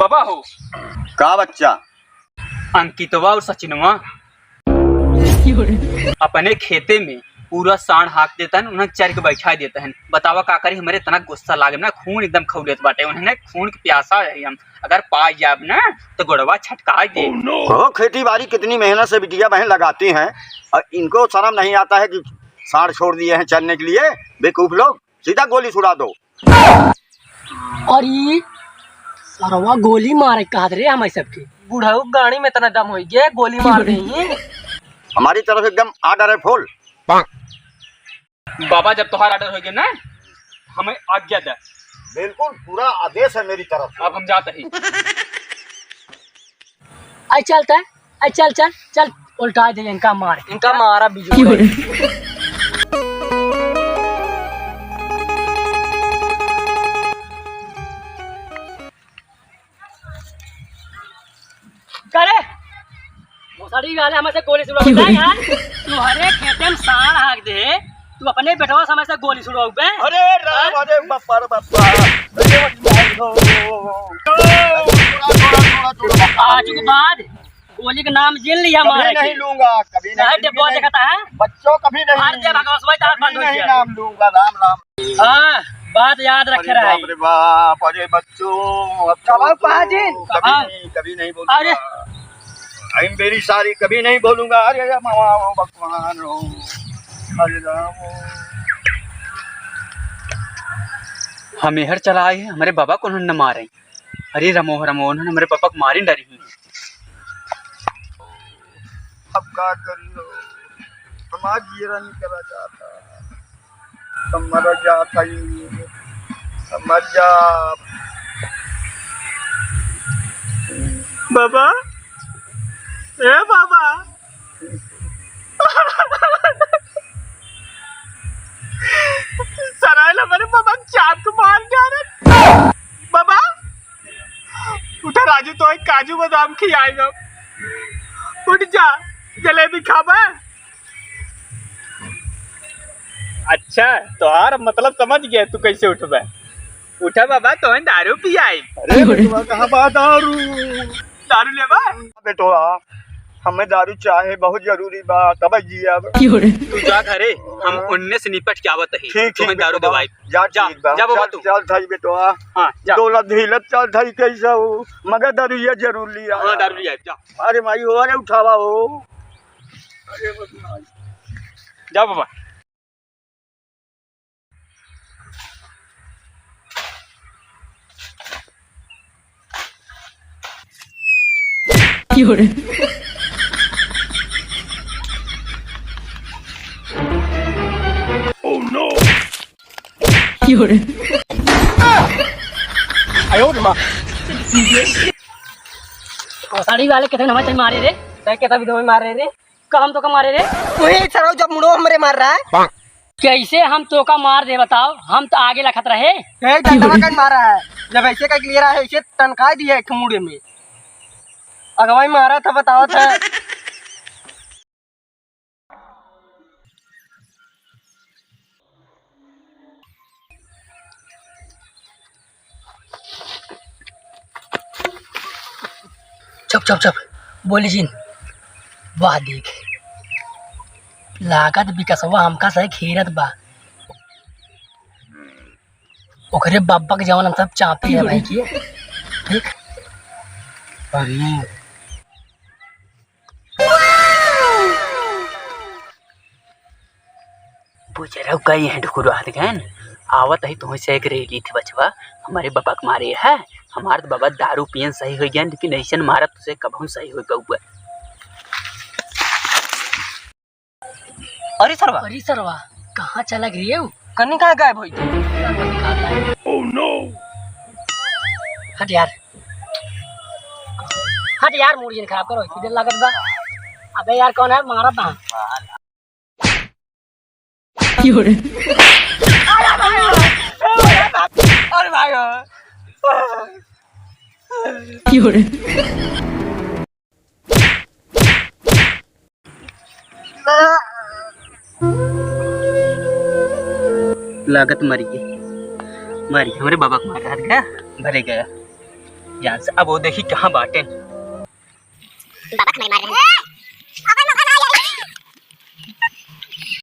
बाबा हो का बच्चा? अंकितवा और सचिनवा अपने खेते में पूरा सांड हाक देता है, उन्हें चर के बैठा देता है। बतावा का करी, हमारे इतना गुस्सा लागे ना, खून एकदम खौलत बाटे। उन्हें खून की प्यासा है, हम अगर पाई जाब ना तो गोड़वा छटका दे। खेती बाड़ी कितनी मेहनत से बिटिया बहन लगाती हैं और इनको शर्म नहीं आता है कि सांड छोड़ दिए हैं चलने के लिए। बेवकूफ लोग, सीधा गोली छुड़ा दो। और ये सरवा गोली मारे कहा रे हमारे सबके बुढ़ाऊ गाड़ी में इतना दम हो गया, गोली मार देंगे। हमारी तरफ एकदम आर्डर है फुल। बाबा जब तुम्हारा ऑर्डर हो गया ना, हमें आज्ञा दे। बिल्कुल पूरा आदेश है मेरी तरफ से। अब हम जाते हैं। आई चलता है, आई चल चल चल उल्टा दे, इनका मारा बिजली। करे मोसाड़ी गाले हमें से गोली सुड़ाओ यार। तुम्हारे खेते में सांड हाक दे, तू अपने बेटवा से हमें से गोली सुड़ाओ बे। अरे राम, अरे बप्पा बप्पा, आज के बाद गोली का नाम जिन लिया हमारे। नहीं लूंगा कभी नहीं। डिब्बा देखता है बच्चों कभी नहीं। भारतीय भगवान भाई तार बंद हो नहीं गया। नाम लूंगा, राम राम। हाँ बात याद रखे रहा है। अरे बाप, अरे बच्चों कभी नहीं बोलूंगा। अरे आई एम वेरी सॉरी, कभी नहीं बोलूंगा। अरे भगवान हो, हरे राम। हमें हर चला आए हैं, हमारे बाबा को उन्होंने मारे। अरे रमो रमो, उन्होंने हमारे पापा को मारी डरी हुई। अब क्या करियो, समाज जीरा निकला जाता, मर जाता मर जा। बाबा, ए बाबा, सराय हमारे बाबा चाप को मार जा रहे। बाबा उठा, राजू तो एक काजू बादाम खिलाएगा। उठ जा, जलेबी खाबा। अच्छा तोहार मतलब समझ गया, तू कैसे उठबा। उठा बाबा, तो दारू पियाई। अरे बेटवा कहाँ बा दारू? दारू लेबा बेटवा हमें दारू चाहे, बहुत जरूरी बा, तब जी। अब तू जा घरे, हम उनने से निपट के आवत है। ठीक तुम्हें दारू दवाई जा जा जा बाबा तू। चल थाई बेटवा, हाँ जा। दौलत ढीलत चल थाई कैसा हो, मगर दारू ये जरूर लिया। हाँ दारू लिया जा। अरे माई हो, अरे उठावा हो। अरे जा बाबा। Oh no! साड़ी वाले कितने हमें मारे रे, कहता भी तुम्हें मार रहे रे। हम तो का मारे रे, वही सर जब मुड़ो हमरे मार रहा है। कैसे हम तो का मार दे बताओ, हम तो आगे लखत रहे। मारा है जब ऐसे का क्लियर है, ऐसे तनख्वाह दिया है मुड़े में। अगवाई मारा था बताओ था। चुप चुप चुप बोली जिन, वाह देख लागत विकसवा हमका सही खेरत बा। ओकरे बाबा के जवान हम सब चापे है भाई की। देख अरे बुझरा कई है ढुकुर हाथ गन आवत है। तुम से एक रेली थी बचवा, हमारे बाबा के मारे है। हमारे बाबा दारू पियन सही हो गया, लेकिन ऐसे मारा तुझे कब सही हो गया। अरे सरवा कहाँ चला गई है? कन्नी कहाँ गायब हुई थी? Oh no! हट यार मूड खराब करो, इधर लागत बा। अबे यार कौन है मारा था? अरे भाई लागत मरी हमारे बाबा को मार गया, भले गया। जान से अब वो देखी कहाँ बाटे बाबा हमारे मार रहे हैं।